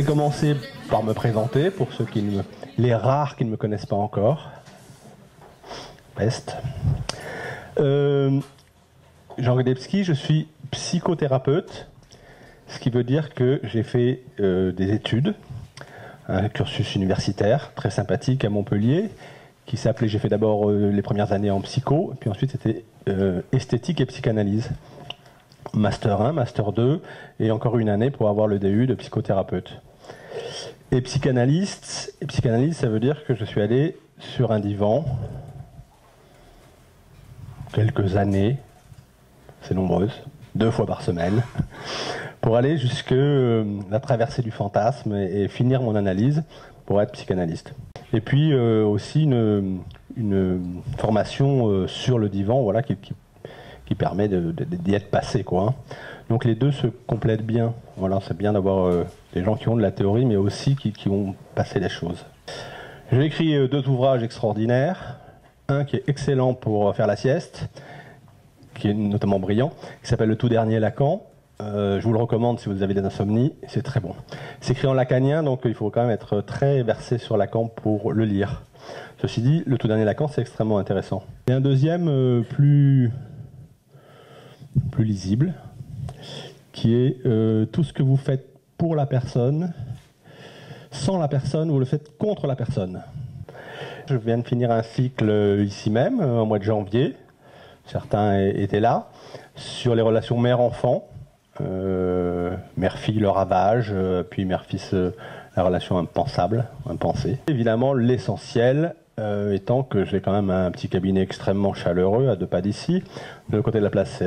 vais commencer par me présenter pour ceux les rares qui ne me connaissent pas encore. Peste. Jean Godebski, je suis psychothérapeute, ce qui veut dire que j'ai fait des études, un cursus universitaire très sympathique à Montpellier, qui s'appelait, j'ai fait d'abord les premières années en psycho, puis ensuite c'était esthétique et psychanalyse. Master 1, Master 2, et encore une année pour avoir le DU de psychothérapeute. Et psychanalyste, ça veut dire que je suis allé sur un divan, quelques années, c'est nombreuses, 2 fois par semaine, pour aller jusque la traversée du fantasme et finir mon analyse pour être psychanalyste. Et puis aussi une formation sur le divan, voilà, qui permet d'y être passé, quoi. Donc les deux se complètent bien. Voilà, c'est bien d'avoir des gens qui ont de la théorie, mais aussi qui ont passé les choses. J'ai écrit 2 ouvrages extraordinaires. Un qui est excellent pour faire la sieste, qui est notamment brillant, qui s'appelle Le tout dernier Lacan. Je vous le recommande si vous avez des insomnies, c'est très bon. C'est écrit en lacanien, donc il faut quand même être très versé sur Lacan pour le lire. Ceci dit, Le tout dernier Lacan, c'est extrêmement intéressant. Et un deuxième plus lisible, qui est tout ce que vous faites pour la personne, sans la personne, vous le faites contre la personne. Je viens de finir un cycle ici même, au mois de janvier, certains étaient là, sur les relations mère-enfant, mère-fille, le ravage, puis mère-fils, la relation impensable, impensée. Évidemment, l'essentiel étant que j'ai quand même un petit cabinet extrêmement chaleureux à 2 pas d'ici, de l'autre côté de la place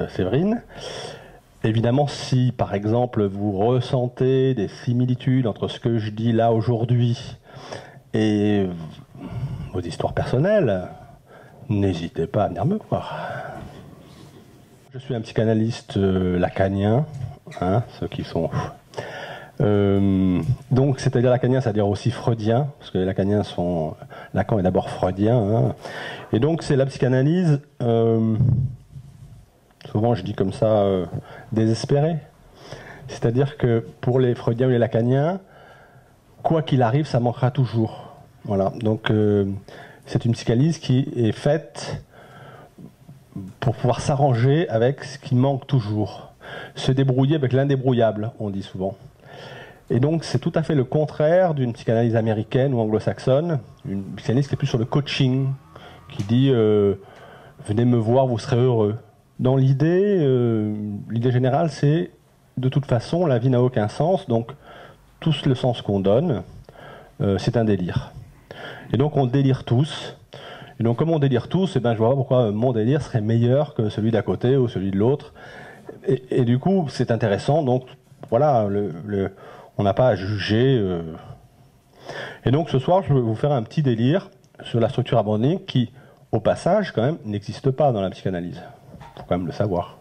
Séverine. Évidemment, si par exemple vous ressentez des similitudes entre ce que je dis là aujourd'hui et vos histoires personnelles, n'hésitez pas à venir me voir. Je suis un psychanalyste lacanien, hein, ceux qui sont... donc, c'est-à-dire lacanien, c'est-à-dire aussi freudien, parce que les lacaniens sont... Lacan est d'abord freudien, hein. Et donc c'est la psychanalyse, souvent je dis comme ça, désespérée. C'est-à-dire que pour les freudiens ou les lacaniens, quoi qu'il arrive, ça manquera toujours. Voilà. Donc c'est une psychanalyse qui est faite pour pouvoir s'arranger avec ce qui manque toujours. Se débrouiller avec l'indébrouillable, on dit souvent. Et donc c'est tout à fait le contraire d'une psychanalyse américaine ou anglo-saxonne, une psychanalyse qui est plus sur le coaching, qui dit venez me voir, vous serez heureux. Dans l'idée générale, c'est de toute façon la vie n'a aucun sens, donc tout le sens qu'on donne, c'est un délire. Et donc on délire tous. Et donc comme on délire tous, eh ben, je vois pas pourquoi mon délire serait meilleur que celui d'à côté ou celui de l'autre. Et du coup, c'est intéressant. Donc voilà, on n'a pas à juger. Et donc ce soir, je vais vous faire un petit délire sur la structure abandonnée qui, au passage, quand même, n'existe pas dans la psychanalyse. Il faut quand même le savoir.